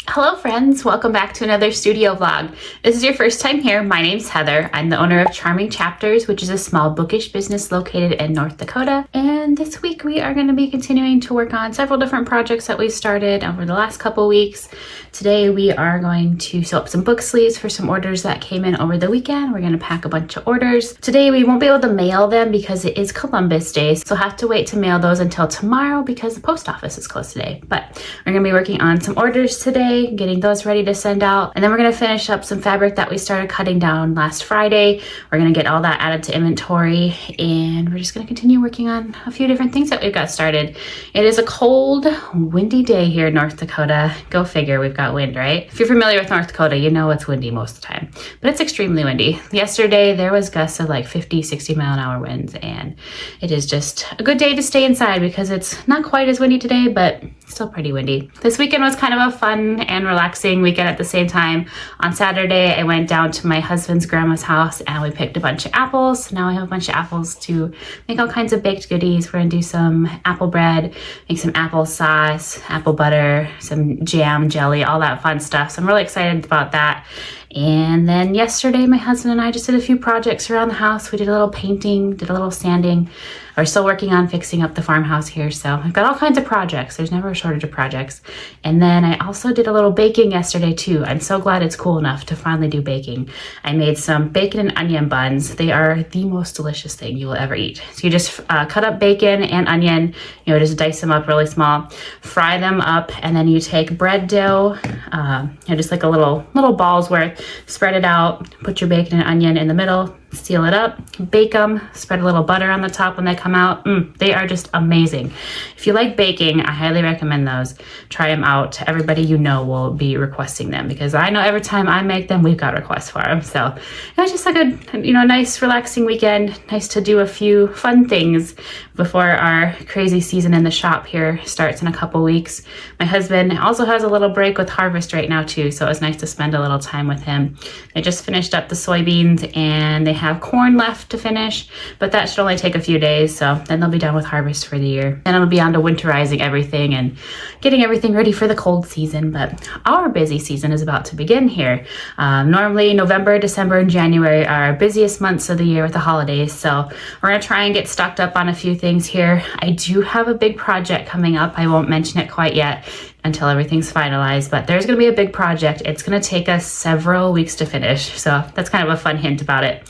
Hello friends, welcome back to another studio vlog. This is your first time here. My name's Heather. I'm the owner of Charming Chapters, which is a small bookish business located in North Dakota. And this week we are going to be continuing to work on several different projects that we started over the last couple weeks. Today we are going to sew up some book sleeves for some orders that came in over the weekend. We're going to pack a bunch of orders. Today we won't be able to mail them because it is Columbus Day, so I'll have to wait to mail those until tomorrow because the post office is closed today. But we're going to be working on some orders today, getting those ready to send out, and then we're going to finish up some fabric that we started cutting down last Friday. We're going to get all that added to inventory, and we're just going to continue working on a few different things that we've got started. It is a cold, windy day here in North Dakota. Go figure, we've got wind, right? If you're familiar with North Dakota, you know it's windy most of the time, but it's extremely windy. Yesterday there was gusts of like 50, 60 mile an hour winds, and it is just a good day to stay inside because it's not quite as windy today, but still pretty windy. This weekend was kind of a fun and relaxing weekend at the same time. On Saturday, I went down to my husband's grandma's house and we picked a bunch of apples. Now I have a bunch of apples to make all kinds of baked goodies. We're gonna do some apple bread, make some apple sauce, apple butter, some jam, jelly, all that fun stuff. So I'm really excited about that. And then yesterday, my husband and I just did a few projects around the house. We did a little painting, did a little sanding. We're still working on fixing up the farmhouse here. So I've got all kinds of projects. There's never a shortage of projects. And then I also did a little baking yesterday too. I'm so glad it's cool enough to finally do baking. I made some bacon and onion buns. They are the most delicious thing you will ever eat. So you just cut up bacon and onion, just dice them up really small, fry them up, and then you take bread dough, just like a little balls worth, spread it out, put your bacon and onion in the middle, seal it up, bake them, spread a little butter on the top when they come out. They are just amazing. If you like baking, I highly recommend those. Try them out. Everybody you know will be requesting them because I know every time I make them, we've got requests for them. So it was just like a nice relaxing weekend. Nice to do a few fun things before our crazy season in the shop here starts in a couple weeks. My husband also has a little break with harvest right now too, so it was nice to spend a little time with him. They just finished up the soybeans and they have corn left to finish, but that should only take a few days, so then they'll be done with harvest for the year. Then it'll be on to winterizing everything and getting everything ready for the cold season, but our busy season is about to begin here. Normally November, December, and January are our busiest months of the year with the holidays, so we're gonna try and get stocked up on a few things here. I do have a big project coming up. I won't mention it quite yet until everything's finalized, but there's gonna be a big project. It's gonna take us several weeks to finish, so that's kind of a fun hint about it.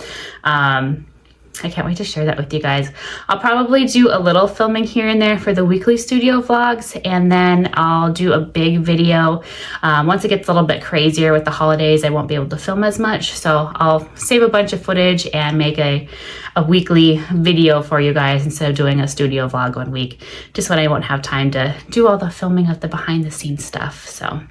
I can't wait to share that with you guys. I'll probably do a little filming here and there for the weekly studio vlogs, and then I'll do a big video. Once it gets a little bit crazier with the holidays, I won't be able to film as much, so I'll save a bunch of footage and make a weekly video for you guys instead of doing a studio vlog one week, just when I won't have time to do all the filming of the behind the scenes stuff. So,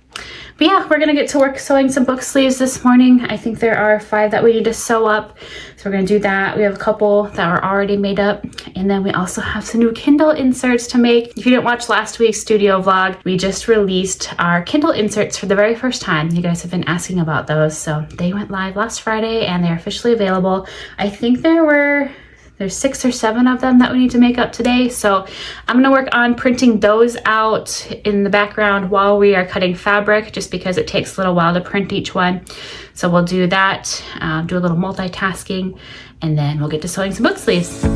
but yeah, we're gonna get to work sewing some book sleeves this morning. I think there are 5 that we need to sew up, so we're gonna do that. We have a couple that were already made up, and then we also have some new Kindle inserts to make. If you didn't watch last week's studio vlog, we just released our Kindle inserts for the very first time. You guys have been asking about those, so they went live last Friday and they're officially available. I think there's 6 or 7 of them that we need to make up today. So I'm gonna work on printing those out in the background while we are cutting fabric, just because it takes a little while to print each one. So we'll do that, do a little multitasking, and then we'll get to sewing some book sleeves.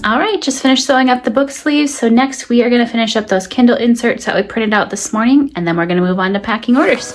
All right, just finished sewing up the book sleeves. So next we are going to finish up those Kindle inserts that we printed out this morning, and then we're going to move on to packing orders.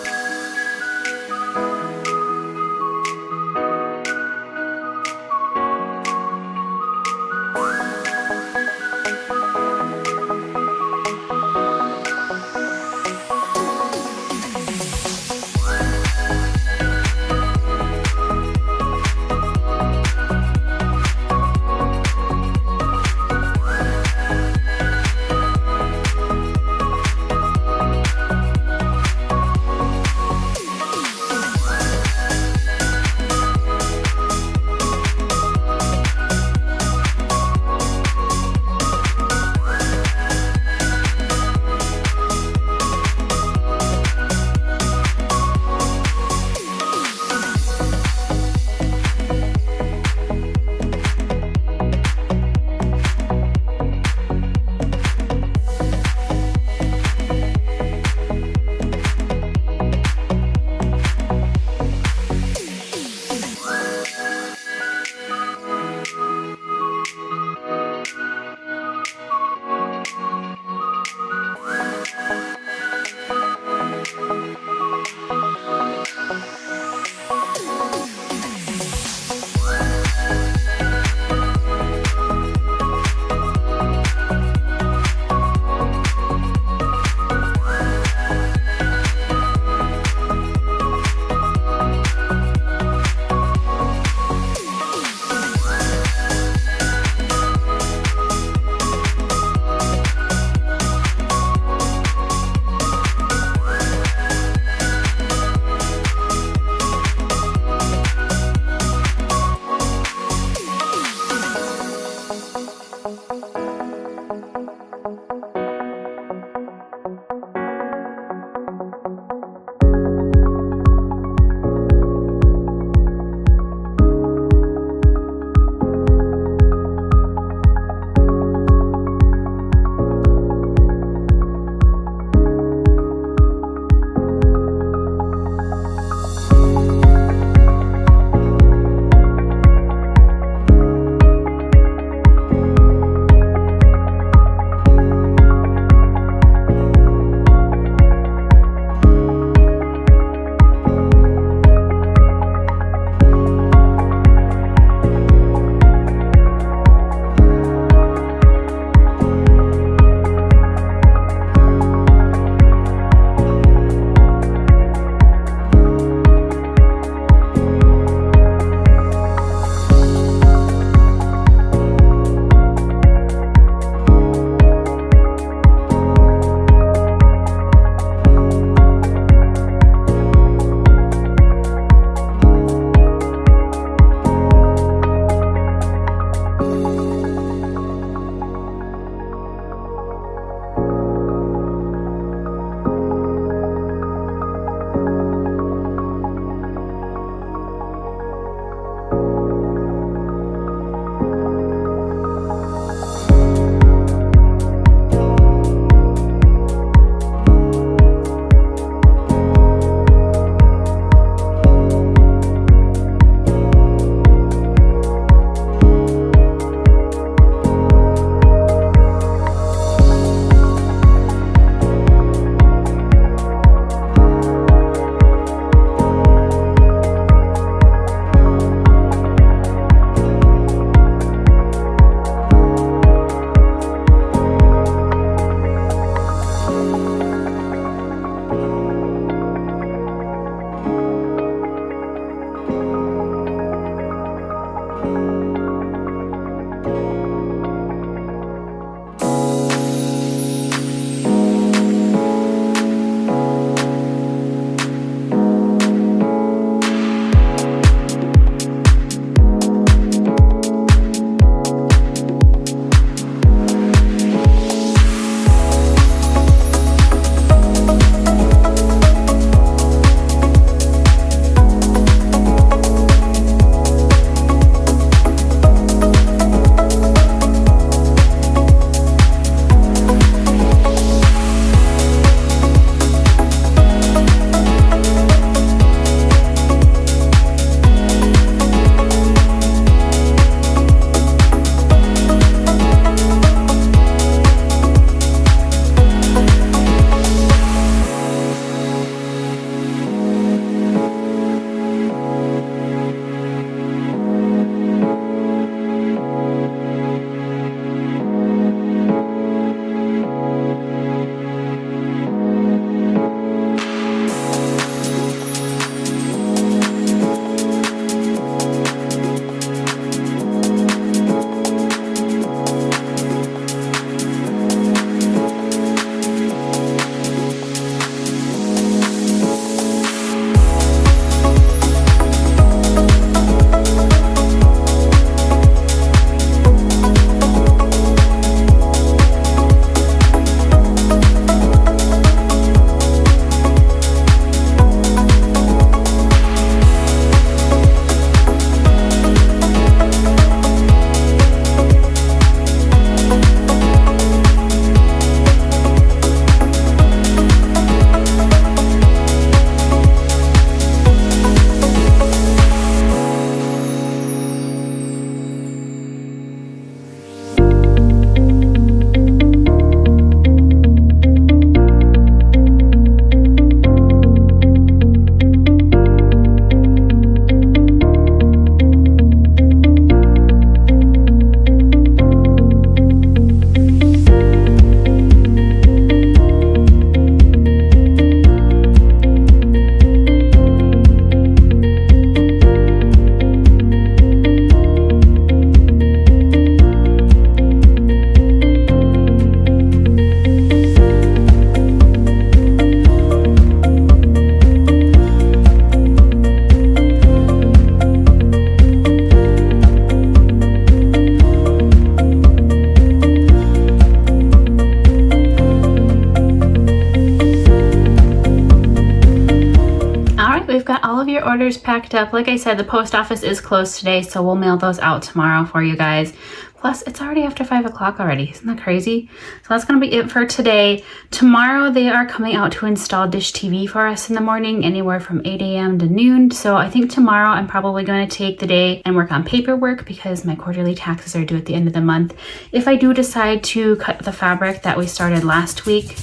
orders packed up. Like I said, the post office is closed today, so we'll mail those out tomorrow for you guys. Plus, it's already after 5 o'clock already. Isn't that crazy? So that's going to be it for today. Tomorrow, they are coming out to install Dish TV for us in the morning, anywhere from 8 a.m. to noon. So I think tomorrow I'm probably going to take the day and work on paperwork because my quarterly taxes are due at the end of the month. If I do decide to cut the fabric that we started last week,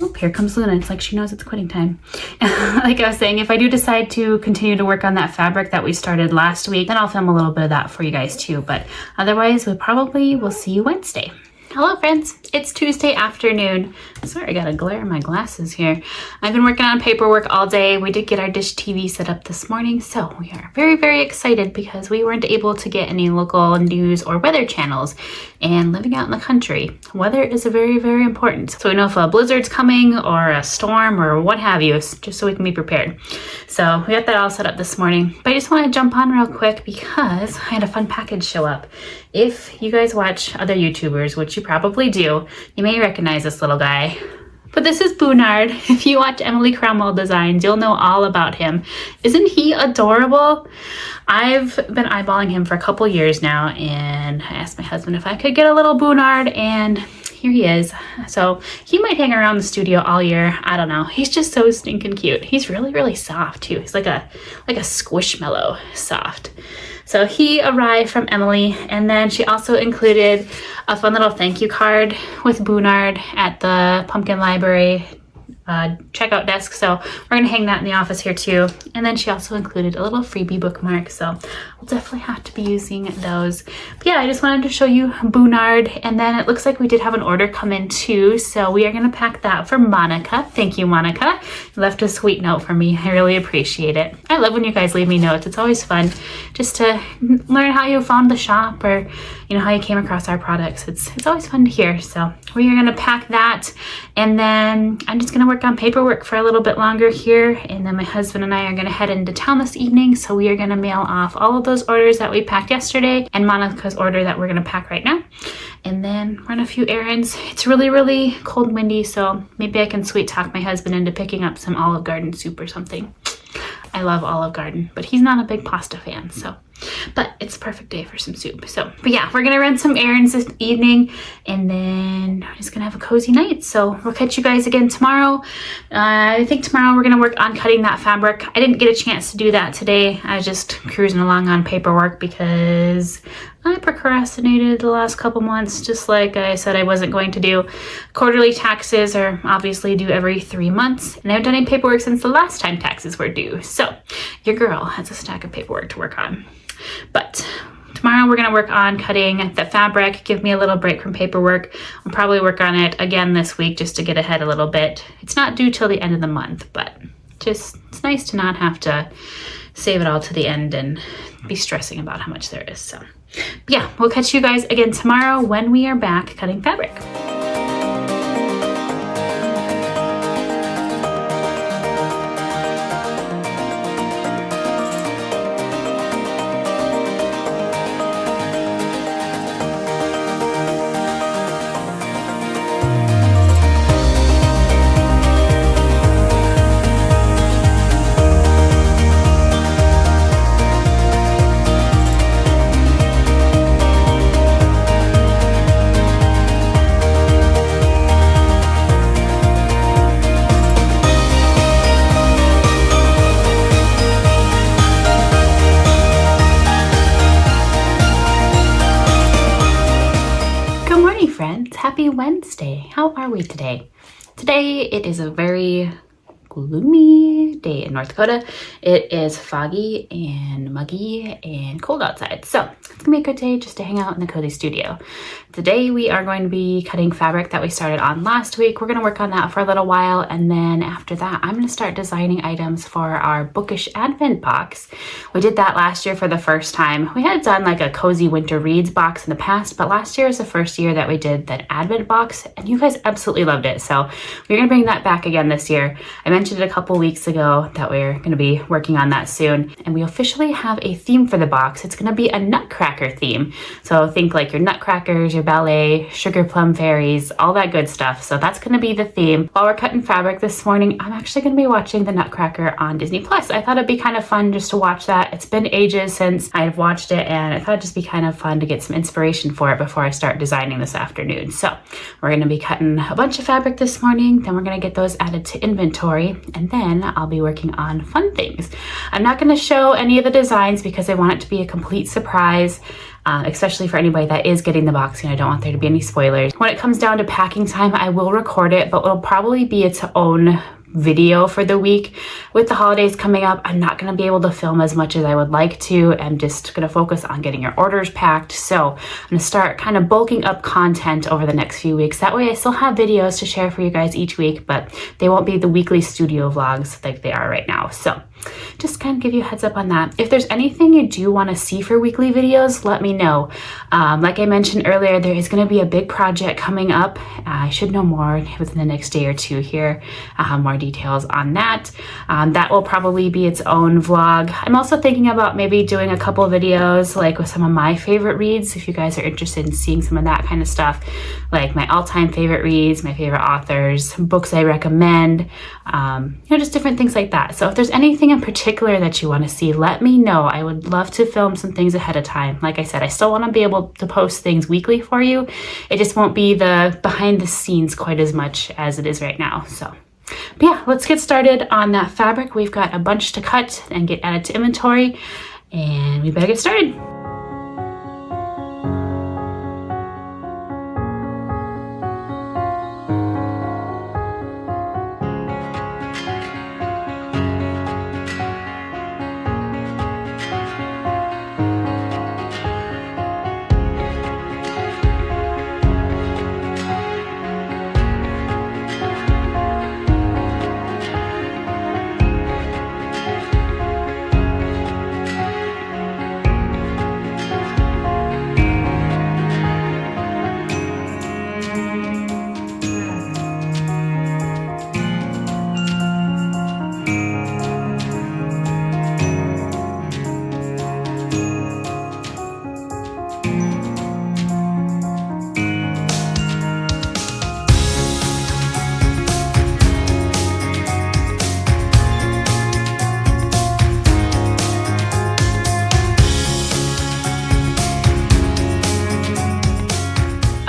oh, here comes Luna. It's like she knows it's quitting time. Like I was saying, if I do decide to continue to work on that fabric that we started last week, then I'll film a little bit of that for you guys too. But otherwise, we probably will see you Wednesday. Hello friends, it's Tuesday afternoon. Sorry, I got a glare in my glasses here. I've been working on paperwork all day. We did get our Dish TV set up this morning, so we are very, very excited because we weren't able to get any local news or weather channels. And living out in the country, weather is very, very important. So we know if a blizzard's coming or a storm or what have you, just so we can be prepared. So we got that all set up this morning. But I just want to jump on real quick because I had a fun package show up. If you guys watch other YouTubers, which you probably do, you may recognize this little guy. But this is Boonard. If you watch Emily Cromwell Designs, you'll know all about him. Isn't he adorable? I've been eyeballing him for a couple years now, and I asked my husband if I could get a little Boonard, and here he is. So he might hang around the studio all year. I don't know. He's just so stinking cute. He's really, really soft too. He's like a squishmallow soft. So he arrived from Emily, and then she also included a fun little thank you card with Boonard at the Pumpkin Library checkout desk. So we're gonna hang that in the office here too. And then she also included a little freebie bookmark. So we'll definitely have to be using those. But yeah, I just wanted to show you Boonard. And then it looks like we did have an order come in too. So we are gonna pack that for Monica. Thank you, Monica. You left a sweet note for me. I really appreciate it. I love when you guys leave me notes. It's always fun just to learn how you found the shop or how you came across our products. It's always fun to hear. So we are gonna pack that, and then I'm just gonna work on paperwork for a little bit longer here, and then my husband and I are gonna head into town this evening, so we are gonna mail off all of those orders that we packed yesterday and Monica's order that we're gonna pack right now, and then run a few errands. It's really, really cold and windy, so maybe I can sweet talk my husband into picking up some Olive Garden soup or something. I love Olive Garden, but he's not a big pasta fan, but it's a perfect day for some soup. But yeah, we're gonna run some errands this evening, and then we're just gonna have a cozy night. So we'll catch you guys again tomorrow. I think tomorrow we're gonna work on cutting that fabric. I didn't get a chance to do that today. I was just cruising along on paperwork because I procrastinated the last couple months, just like I said I wasn't going to do. Quarterly taxes are obviously due every 3 months, and I haven't done any paperwork since the last time taxes were due. So your girl has a stack of paperwork to work on. But tomorrow we're going to work on cutting the fabric, give me a little break from paperwork. I'll probably work on it again this week just to get ahead a little bit. It's not due till the end of the month, but it's nice to not have to save it all to the end and be stressing about how much there is. So yeah, we'll catch you guys again tomorrow when we are back cutting fabric. Happy Wednesday. How are we today? Today it is a very gloomy day in North Dakota. It is foggy and muggy and cold outside. So it's gonna be a good day just to hang out in the cozy studio. Today we are going to be cutting fabric that we started on last week. We're gonna work on that for a little while, and then after that I'm gonna start designing items for our Bookish Advent box. We did that last year for the first time. We had done like a cozy winter reads box in the past, but last year was the first year that we did that Advent box, and you guys absolutely loved it. So we're gonna bring that back again this year. I mentioned mentioned it a couple weeks ago that we're going to be working on that soon, and we officially have a theme for the box. It's going to be a nutcracker theme. So think like your nutcrackers, your ballet, sugar plum fairies, all that good stuff. So that's going to be the theme. While we're cutting fabric this morning, I'm actually going to be watching the Nutcracker on Disney Plus. I thought it'd be kind of fun just to watch that. It's been ages since I've watched it, and I thought it'd just be kind of fun to get some inspiration for it before I start designing this afternoon. So we're going to be cutting a bunch of fabric this morning, then we're going to get those added to inventory, and then I'll be working on fun things. I'm not going to show any of the designs because I want it to be a complete surprise, especially for anybody that is getting the box, and I don't want there to be any spoilers. When it comes down to packing time, I will record it, but it'll probably be its own video for the week. With the holidays coming up, I'm not going to be able to film as much as I would like to. I'm just going to focus on getting your orders packed. So I'm going to start kind of bulking up content over the next few weeks. That way I still have videos to share for you guys each week, but they won't be the weekly studio vlogs like they are right now. So just kind of give you a heads up on that. If there's anything you do want to see for weekly videos, let me know. Like I mentioned earlier, there is going to be a big project coming up. I should know more within the next day or two here. I'll have more details on that. That will probably be its own vlog. I'm also thinking about maybe doing a couple of videos like with some of my favorite reads, if you guys are interested in seeing some of that kind of stuff, like my all-time favorite reads, my favorite authors, books I recommend, just different things like that. So if there's anything in particular that you want to see, let me know. I would love to film some things ahead of time. Like I said, I still want to be able to post things weekly for you. It just won't be the behind the scenes quite as much as it is right now. So but yeah, let's get started on that fabric. We've got a bunch to cut and get added to inventory, and we better get started.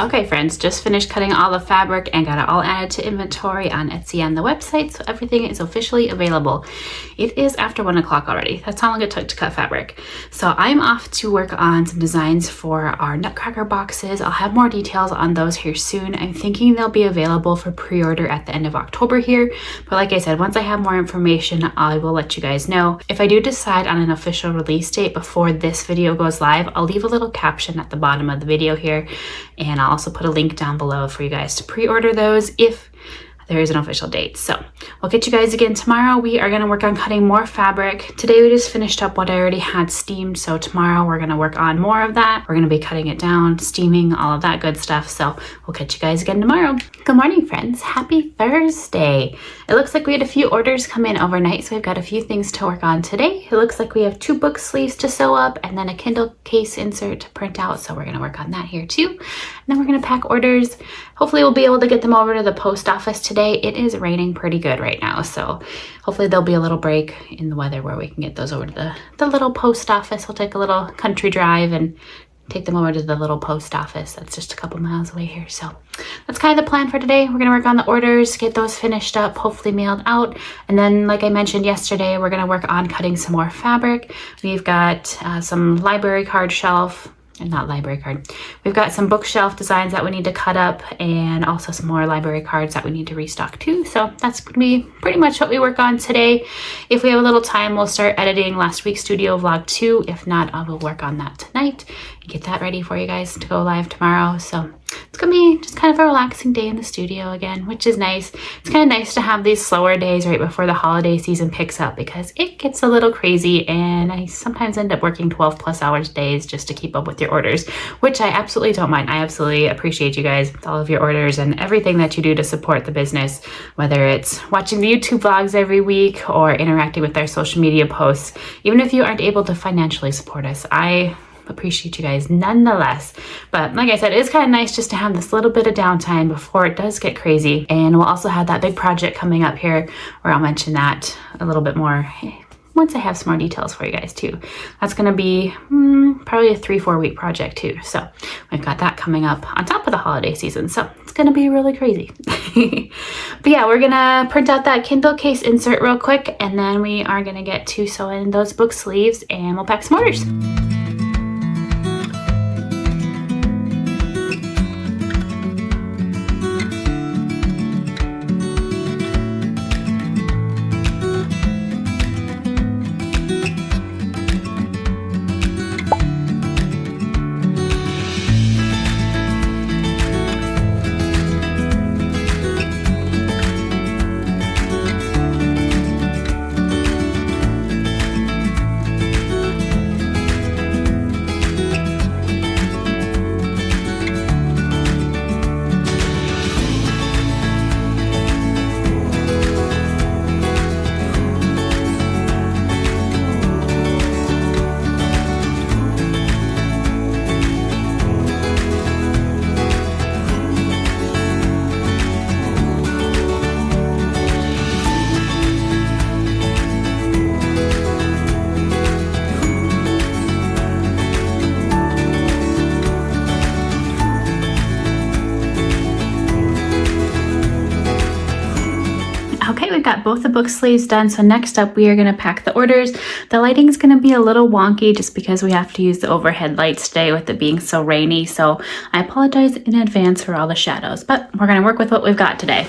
Okay friends, just finished cutting all the fabric and got it all added to inventory on Etsy and the website, so everything is officially available. It is after 1 o'clock already. That's how long it took to cut fabric. So I'm off to work on some designs for our Nutcracker boxes. I'll have more details on those here soon. I'm thinking they'll be available for pre-order at the end of October here, but like I said, once I have more information, I will let you guys know. If I do decide on an official release date before this video goes live, I'll leave a little caption at the bottom of the video here, and I'll also put a link down below for you guys to pre-order those if there is an official date. So we'll get you guys again tomorrow. We are going to work on cutting more fabric. Today we just finished up what I already had steamed, so tomorrow we're going to work on more of that. We're going to be cutting it down, steaming, all of that good stuff. So we'll catch you guys again tomorrow. Good morning friends, happy Thursday. It looks like we had a few orders come in overnight, so we've got a few things to work on today. It looks like we have 2 book sleeves to sew up and then a Kindle case insert to print out, so we're going to work on that here too. And then we're going to pack orders. Hopefully we'll be able to get them over to the post office today. It is raining pretty good right now, so hopefully there'll be a little break in the weather where we can get those over to the little post office. We'll take a little country drive and take them over to the little post office. That's just a couple miles away here. So that's kind of the plan for today. We're gonna work on the orders, get those finished up, hopefully mailed out. And then like I mentioned yesterday, we're gonna work on cutting some more fabric. We've got some library card shelf, and not library card. We've got some bookshelf designs that we need to cut up, and also some more library cards that we need to restock too. So that's gonna be pretty much what we work on today. If we have a little time, we'll start editing last week's studio vlog too. If not, I will work on that tonight and get that ready for you guys to go live tomorrow. So it's gonna be just kind of a relaxing day in the studio again, which is nice. It's kind of nice to have these slower days right before the holiday season picks up because it gets a little crazy and I sometimes end up working 12 plus hours days just to keep up with your orders, which I absolutely don't mind. I absolutely appreciate you guys, all of your orders and everything that you do to support the business, whether it's watching the YouTube vlogs every week or interacting with our social media posts. Even if you aren't able to financially support us, I appreciate you guys nonetheless. But like I said, it's kind of nice just to have this little bit of downtime before it does get crazy. And we'll also have that big project coming up here where I'll mention that a little bit more once I have some more details for you guys too. That's going to be probably a 3-4 week project too. So we've got that coming up on top of the holiday season. So it's going to be really crazy. But yeah, we're going to print out that Kindle case insert real quick, and then we are going to get to sewing those book sleeves and we'll pack some orders. Okay, we've got both the book sleeves done. So next up, we are going to pack the orders. The lighting is going to be a little wonky just because we have to use the overhead lights today with it being so rainy. So I apologize in advance for all the shadows, but we're going to work with what we've got today.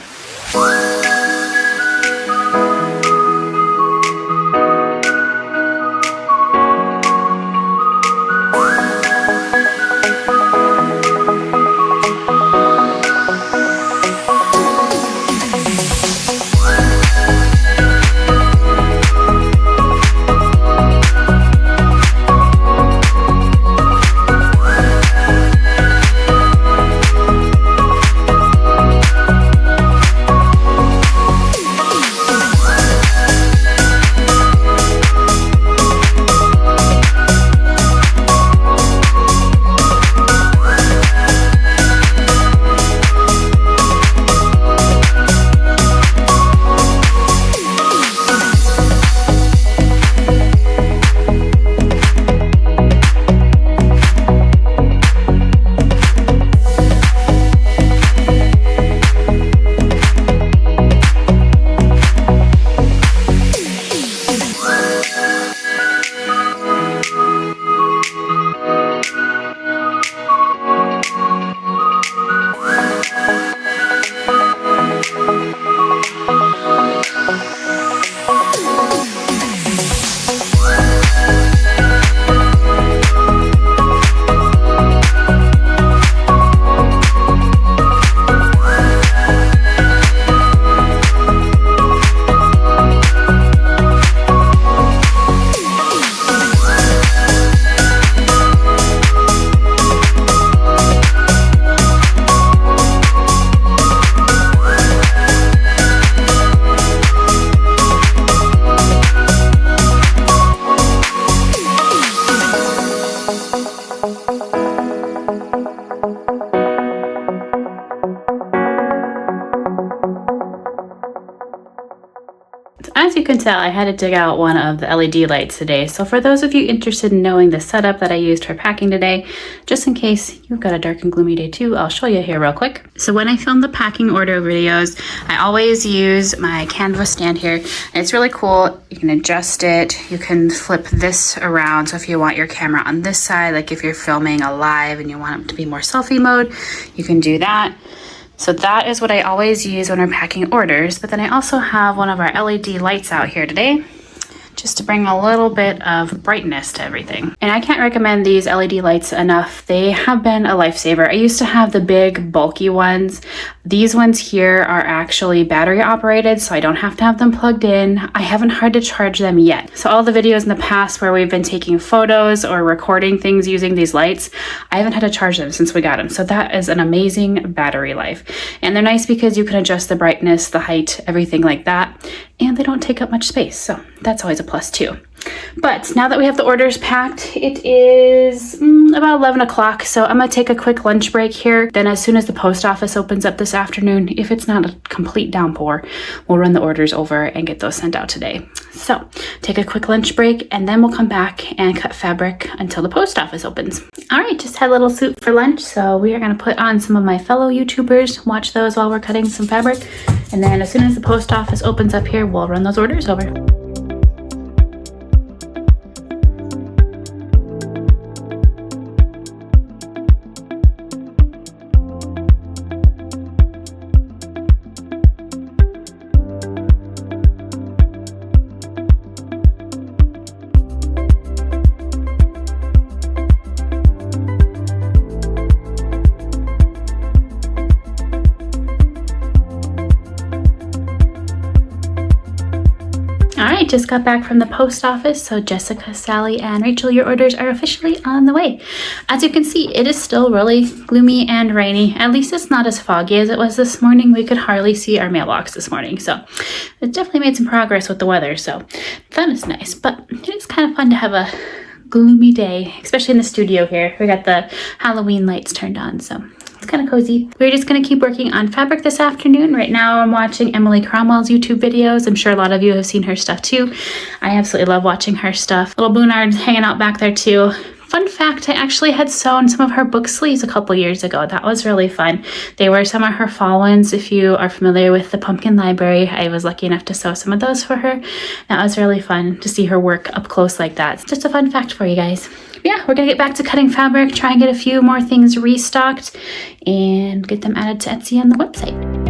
As you can tell, I had to dig out one of the LED lights today. So for those of you interested in knowing the setup that I used for packing today, just in case you've got a dark and gloomy day too, I'll show you here real quick. So when I film the packing order videos, I always use my canvas stand here. And it's really cool. You can adjust it. You can flip this around. So if you want your camera on this side, like if you're filming a live and you want it to be more selfie mode, you can do that. So that is what I always use when we're packing orders. But then I also have one of our LED lights out here today, just to bring a little bit of brightness to everything. And I can't recommend these LED lights enough. They have been a lifesaver. I used to have the big bulky ones. These ones here are actually battery operated, so I don't have to have them plugged in. I haven't had to charge them yet. So all the videos in the past where we've been taking photos or recording things using these lights, I haven't had to charge them since we got them. So that is an amazing battery life. And they're nice because you can adjust the brightness, the height, everything like that. And they don't take up much space. So that's always a plus too. But now that we have the orders packed, it is about 11 o'clock. So I'm going to take a quick lunch break here. Then as soon as the post office opens up this afternoon, if it's not a complete downpour, we'll run the orders over and get those sent out today. So take a quick lunch break and then we'll come back and cut fabric until the post office opens. All right, just had a little soup for lunch. So we are going to put on some of my fellow YouTubers, watch those while we're cutting some fabric. And then as soon as the post office opens up here, we'll run those orders over. Just got back from the post office, so Jessica, Sally, and Rachel, your orders are officially on the way. As you can see, it is still really gloomy and rainy. At least it's not as foggy as it was this morning. We could hardly see our mailbox this morning, so it definitely made some progress with the weather, so that is nice. But it is kind of fun to have a gloomy day, especially in the studio here. We got the Halloween lights turned on, so it's kind of cozy. We're just going to keep working on fabric this afternoon. Right now I'm watching Emily Cromwell's YouTube videos. I'm sure a lot of you have seen her stuff too. I absolutely love watching her stuff. Little Boonard's hanging out back there too. Fun fact, I actually had sewn some of her book sleeves a couple years ago. That was really fun. They were some of her fall ones. If you are familiar with the Pumpkin Library, I was lucky enough to sew some of those for her. That was really fun to see her work up close like that. It's just a fun fact for you guys. Yeah, we're gonna get back to cutting fabric, try and get a few more things restocked, and get them added to Etsy on the website.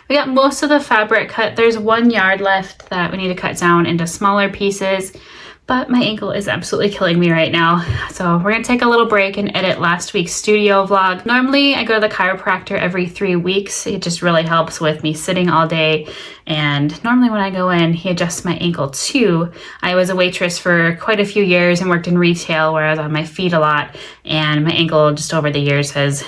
We got most of the fabric cut. There's 1 yard left that we need to cut down into smaller pieces, but my ankle is absolutely killing me right now. So we're gonna take a little break and edit last week's studio vlog. Normally I go to the chiropractor every 3 weeks. It just really helps with me sitting all day. And normally when I go in, he adjusts my ankle too. I was a waitress for quite a few years and worked in retail where I was on my feet a lot, and my ankle just over the years has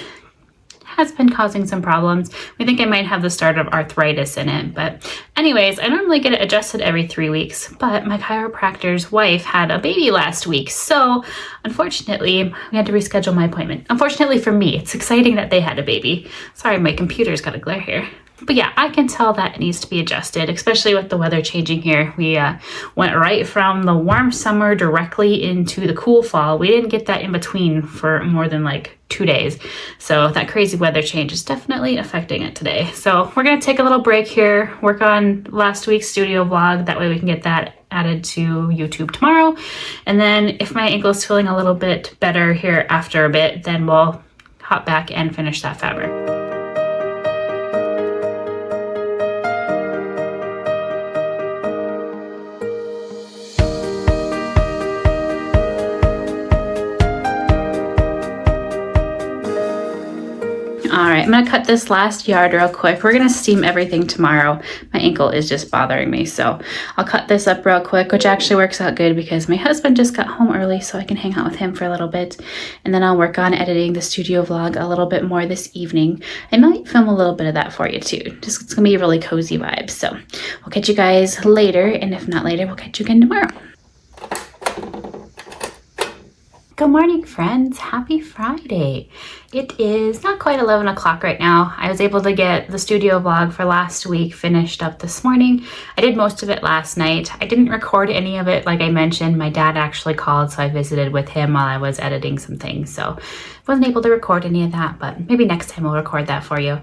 been causing some problems. We think I might have the start of arthritis in it. But anyways, I normally get it adjusted every 3 weeks, but my chiropractor's wife had a baby last week. So unfortunately, we had to reschedule my appointment. Unfortunately for me, it's exciting that they had a baby. Sorry, my computer's got a glare here. But yeah, I can tell that it needs to be adjusted, especially with the weather changing here. We went right from the warm summer directly into the cool fall. We didn't get that in between for more than like 2 days. So that crazy weather change is definitely affecting it today. So we're gonna take a little break here, work on last week's studio vlog. That way we can get that added to YouTube tomorrow. And then if my ankle is feeling a little bit better here after a bit, then we'll hop back and finish that fabric. All right, I'm gonna cut this last yard real quick. We're gonna steam everything tomorrow. My ankle is just bothering me, so I'll cut this up real quick, which actually works out good because my husband just got home early, so I can hang out with him for a little bit. And then I'll work on editing the studio vlog a little bit more this evening. I might film a little bit of that for you too. Just it's gonna be a really cozy vibe. So we'll catch you guys later, and if not later, we'll catch you again tomorrow. Good morning, friends. Happy Friday. It is not quite 11 o'clock right now. I was able to get the studio vlog for last week finished up this morning. I did most of it last night. I didn't record any of it like I mentioned. My dad actually called, so I visited with him while I was editing some things. So I wasn't able to record any of that, but maybe next time we'll record that for you.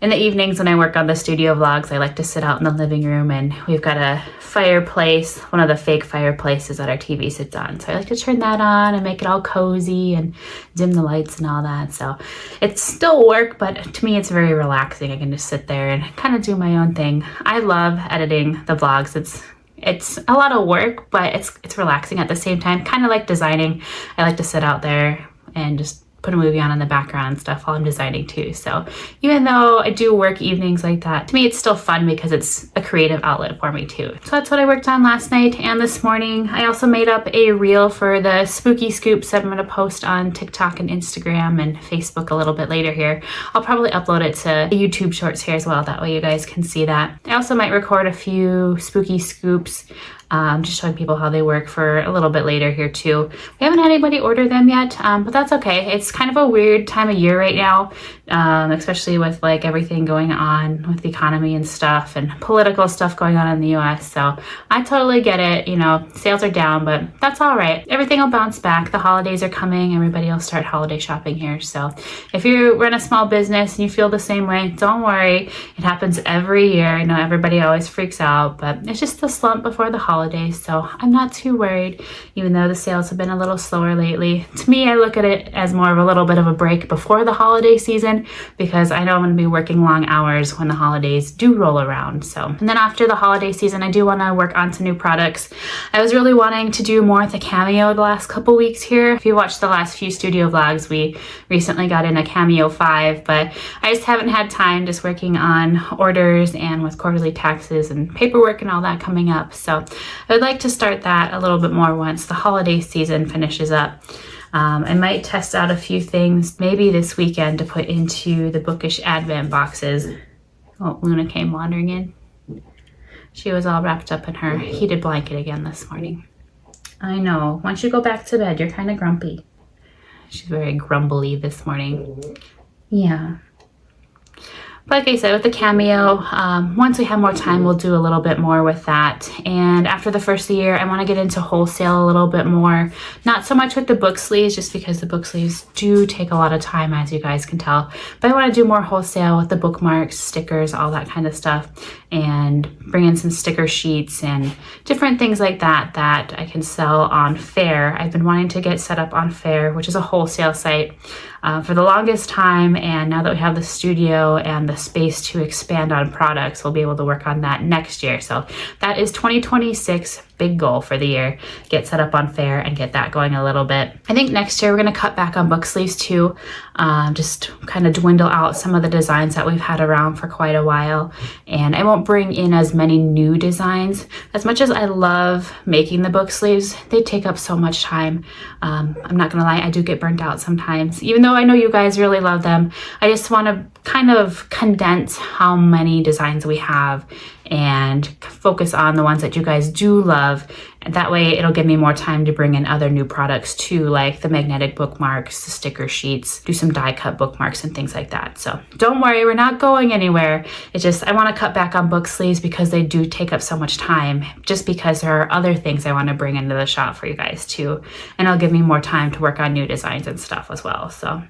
In the evenings when I work on the studio vlogs, I like to sit out in the living room, and we've got a fireplace, one of the fake fireplaces that our TV sits on. So I like to turn that on and make it all cozy and dim the lights and all that. So it's still work, but to me it's very relaxing. I can just sit there and kind of do my own thing. I love editing the vlogs. It's a lot of work, but it's relaxing at the same time. Kind of like designing. I like to sit out there and just put a movie on in the background and stuff while I'm designing too. So even though I do work evenings like that, to me it's still fun because it's a creative outlet for me too. So that's what I worked on last night and this morning. I also made up a reel for the spooky scoops that I'm going to post on TikTok and Instagram and Facebook a little bit later here. I'll probably upload it to YouTube shorts here as well. That way you guys can see that. I also might record a few spooky scoops, just showing people how they work for a little bit later here too. We haven't had anybody order them yet, but that's okay. It's kind of a weird time of year right now, especially with like everything going on with the economy and stuff and political stuff going on in the US. So I totally get it. You know, sales are down, but that's all right. Everything will bounce back. The holidays are coming. Everybody will start holiday shopping here. So if you run a small business and you feel the same way, don't worry. It happens every year. I know everybody always freaks out, but it's just the slump before the holidays. So I'm not too worried, even though the sales have been a little slower lately. To me, I look at it as more of a little bit of a break before the holiday season, because I know I'm going to be working long hours when the holidays do roll around. So, and then after the holiday season, I do want to work on some new products. I was really wanting to do more with the Cameo the last couple weeks here. If you watched the last few studio vlogs, we recently got in a Cameo 5, but I just haven't had time, just working on orders and with quarterly taxes and paperwork and all that coming up. So I would like to start that a little bit more once the holiday season finishes up. I might test out a few things maybe this weekend to put into the Bookish Advent boxes. Oh, Luna came wandering in. She was all wrapped up in her heated blanket again this morning. I know. Once you go back to bed, you're kind of grumpy. She's very grumbly this morning. Yeah. Like I said, with the Cameo, once we have more time, we'll do a little bit more with that. And after the first year, I want to get into wholesale a little bit more. Not so much with the book sleeves, just because the book sleeves do take a lot of time, as you guys can tell. But I want to do more wholesale with the bookmarks, stickers, all that kind of stuff. And bring in some sticker sheets and different things like that that I can sell on Fair. I've been wanting to get set up on Fair, which is a wholesale site, for the longest time. And now that we have the studio and the space to expand on products, we'll be able to work on that next year. So that is 2026 big goal for the year. Get set up on Fair and get that going a little bit. I think next year we're going to cut back on book sleeves too. Just kind of dwindle out some of the designs that we've had around for quite a while. And I won't bring in as many new designs. As much as I love making the book sleeves, they take up so much time. I'm not going to lie, I do get burnt out sometimes. Even though I know you guys really love them, I just want to kind of condense how many designs we have and focus on the ones that you guys do love. And that way it'll give me more time to bring in other new products too, like the magnetic bookmarks, the sticker sheets, do some die cut bookmarks and things like that. So don't worry, we're not going anywhere. It's just I want to cut back on book sleeves because they do take up so much time, just because there are other things I want to bring into the shop for you guys too. And it'll give me more time to work on new designs and stuff as well. So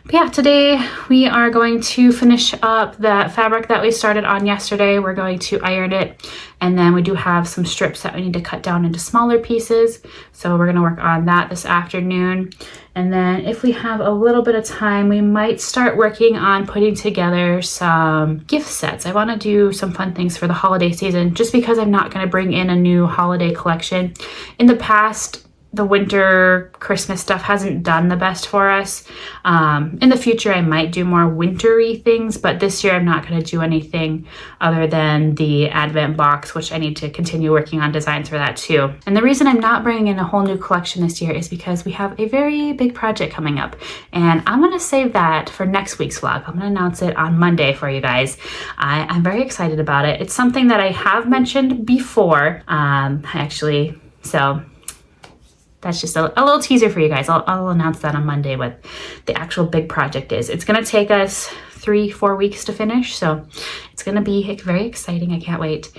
but yeah, today we are going to finish up that fabric that we started on yesterday. We're going to iron it, and then we do have some strips that we need to cut down into smaller pieces. So we're going to work on that this afternoon. And then if we have a little bit of time, we might start working on putting together some gift sets. I want to do some fun things for the holiday season, just because I'm not going to bring in a new holiday collection. In the past, the winter Christmas stuff hasn't done the best for us. In the future, I might do more wintry things, but this year I'm not going to do anything other than the Advent box, which I need to continue working on designs for that too. And the reason I'm not bringing in a whole new collection this year is because we have a very big project coming up, and I'm going to save that for next week's vlog. I'm going to announce it on Monday for you guys. I'm very excited about it. It's something that I have mentioned before, so that's just a little teaser for you guys. I'll announce that on Monday what the actual big project is. It's going to take us 3-4 weeks to finish, so it's going to be very exciting. I can't wait.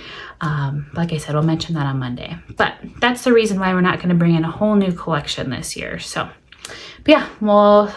Like I said, we'll mention that on Monday. But that's the reason why we're not going to bring in a whole new collection this year. So, but yeah, we'll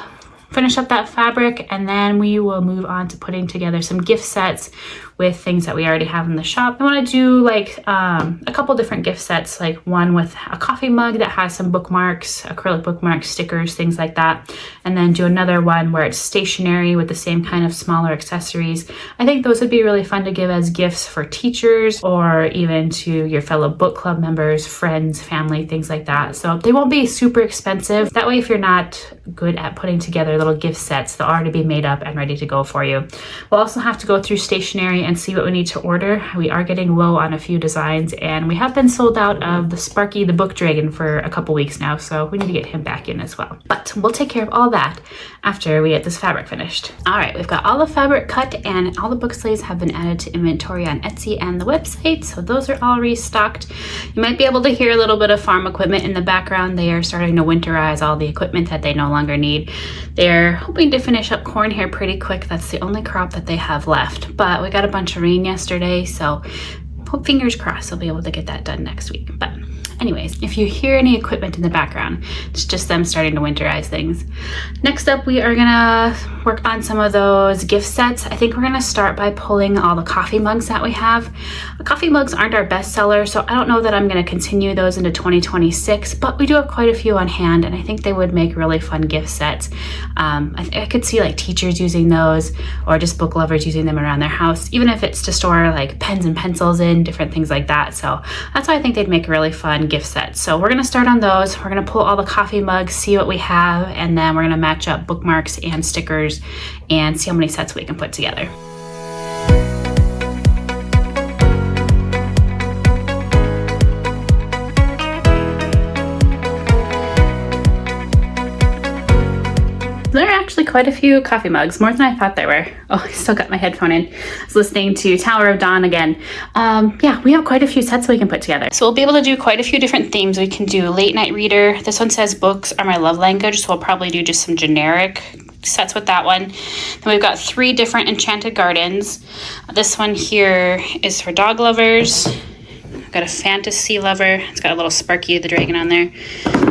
finish up that fabric, and then we will move on to putting together some gift sets with things that we already have in the shop. I want to do like a couple different gift sets, like one with a coffee mug that has some bookmarks, acrylic bookmarks, stickers, things like that, and then do another one where it's stationery with the same kind of smaller accessories. I think those would be really fun to give as gifts for teachers or even to your fellow book club members, friends, family, things like that. So they won't be super expensive. That way, if you're not good at putting together little gift sets, they'll already be made up and ready to go for you. We'll also have to go through stationery and see what we need to order. We are getting low on a few designs, and we have been sold out of the Sparky the Book Dragon for a couple weeks now, so we need to get him back in as well. But we'll take care of all that after we get this fabric finished. All right, we've got all the fabric cut and all the book sleeves have been added to inventory on Etsy and the website, so those are all restocked. You might be able to hear a little bit of farm equipment in the background. They are starting to winterize all the equipment that they no longer need. They're hoping to finish up corn here pretty quick. That's the only crop that they have left, but we got a bunch of rain yesterday, so fingers crossed they'll be able to get that done next week. But anyways, if you hear any equipment in the background, it's just them starting to winterize things. Next up, we are gonna work on some of those gift sets. I think we're gonna start by pulling all the coffee mugs that we have. The coffee mugs aren't our best seller, so I don't know that I'm gonna continue those into 2026, but we do have quite a few on hand, and I think they would make really fun gift sets. I could see like teachers using those, or just book lovers using them around their house, even if it's to store like pens and pencils in, different things like that. So that's why I think they'd make a really fun gift sets. So we're going to start on those. We're going to pull all the coffee mugs, see what we have, and then we're going to match up bookmarks and stickers and see how many sets we can put together. There are actually quite a few coffee mugs, more than I thought there were. Oh, I still got my headphone in. I was listening to Tower of Dawn again. Yeah, we have quite a few sets we can put together. So we'll be able to do quite a few different themes. We can do late night reader. This one says books are my love language, so we'll probably do just some generic sets with that one. Then we've got 3 different enchanted gardens. This one here is for dog lovers. I've got a fantasy lover. It's got a little Sparky the dragon on there.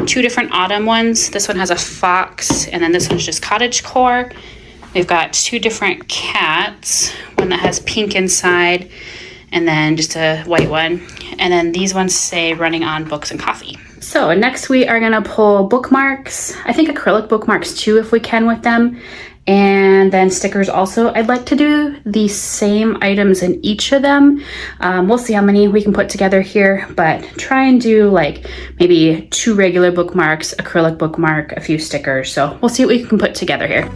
2 different autumn ones. This one has a fox, and then this one's just cottagecore. We've got 2 different cats. One that has pink inside, and then just a white one. And then these ones say running on books and coffee. So next we are gonna pull bookmarks. I think acrylic bookmarks too, if we can with them. And then stickers also. I'd like to do the same items in each of them. We'll see how many we can put together here, but try and do like maybe 2 regular bookmarks, acrylic bookmark, a few stickers. So we'll see what we can put together here.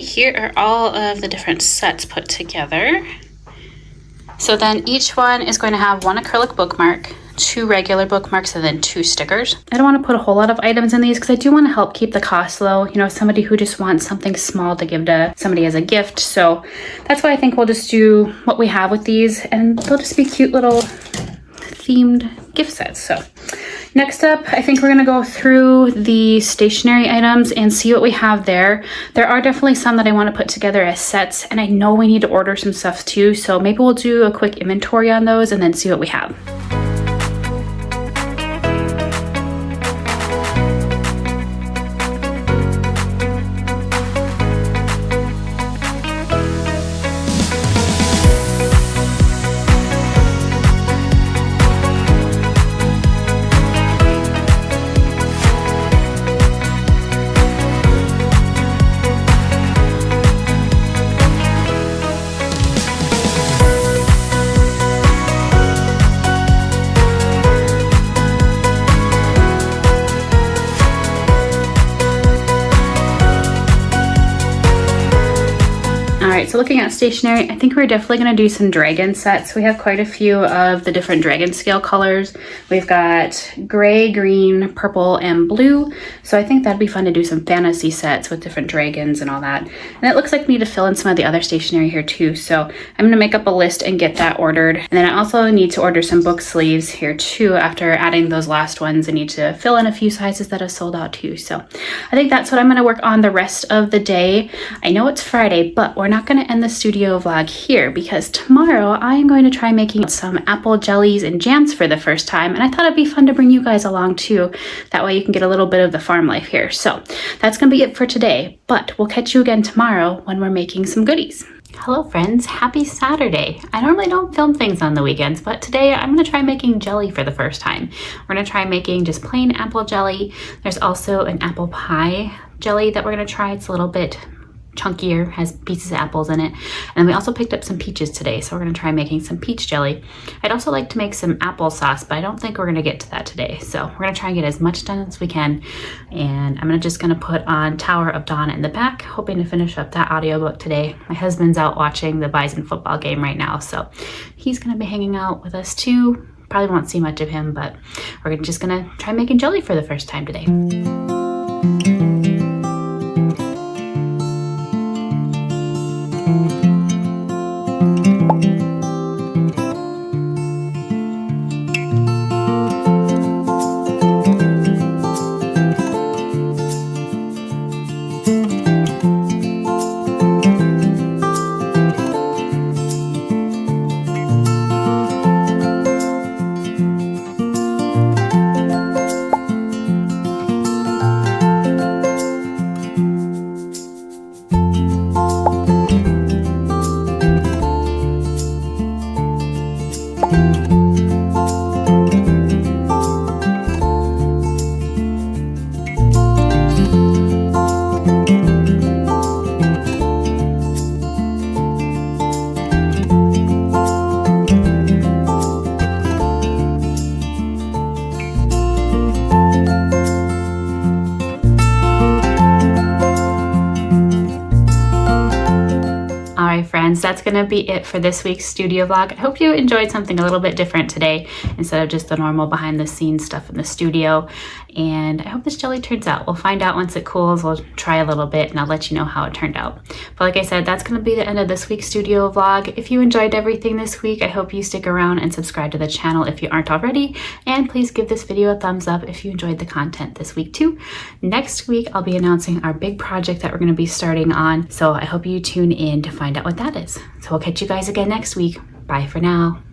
Here are all of the different sets put together. So then each one is going to have 1 acrylic bookmark, 2 regular bookmarks, and then 2 stickers. I don't want to put a whole lot of items in these because I do want to help keep the cost low. You know, somebody who just wants something small to give to somebody as a gift. So that's why I think we'll just do what we have with these, and they'll just be cute little themed gift sets. So next up, I think we're going to go through the stationery items and see what we have there. There are definitely some that I want to put together as sets, and I know we need to order some stuff too, so maybe we'll do a quick inventory on those and then see what we have. right, so looking at stationery, I think we're definitely going to do some dragon sets. We have quite a few of the different dragon scale colors. We've got gray, green, purple, and blue. So I think that'd be fun to do some fantasy sets with different dragons and all that. And it looks like we need to fill in some of the other stationery here too. So I'm going to make up a list and get that ordered. And then I also need to order some book sleeves here too. After adding those last ones, I need to fill in a few sizes that have sold out too. So I think that's what I'm going to work on the rest of the day. I know it's Friday, but we're not going to end the studio vlog here because tomorrow I am going to try making some apple jellies and jams for the first time, and I thought it'd be fun to bring you guys along too. That way you can get a little bit of the farm life here. So that's going to be it for today, but we'll catch you again tomorrow when we're making some goodies. Hello friends, happy Saturday. I normally don't film things on the weekends, but today I'm going to try making jelly for the first time. We're going to try making just plain apple jelly. There's also an apple pie jelly that we're going to try. It's a little bit chunkier, has pieces of apples in it. And we also picked up some peaches today, so we're going to try making some peach jelly. I'd also like to make some applesauce, but I don't think we're going to get to that today. So we're going to try and get as much done as we can. And I'm just going to put on Tower of Dawn in the back, hoping to finish up that audiobook today. My husband's out watching the Bison football game right now, so he's going to be hanging out with us too. Probably won't see much of him, but we're just going to try making jelly for the first time today. Friends, that's gonna be it for this week's studio vlog. I hope you enjoyed something a little bit different today instead of just the normal behind the scenes stuff in the studio. And I hope this jelly turns out. We'll find out once it cools. We'll try a little bit and I'll let you know how it turned out. But like I said, that's gonna be the end of this week's studio vlog. If you enjoyed everything this week, I hope you stick around and subscribe to the channel if you aren't already. And please give this video a thumbs up if you enjoyed the content this week too. Next week, I'll be announcing our big project that we're gonna be starting on. So I hope you tune in to find out what that is. So we'll catch you guys again next week. Bye for now.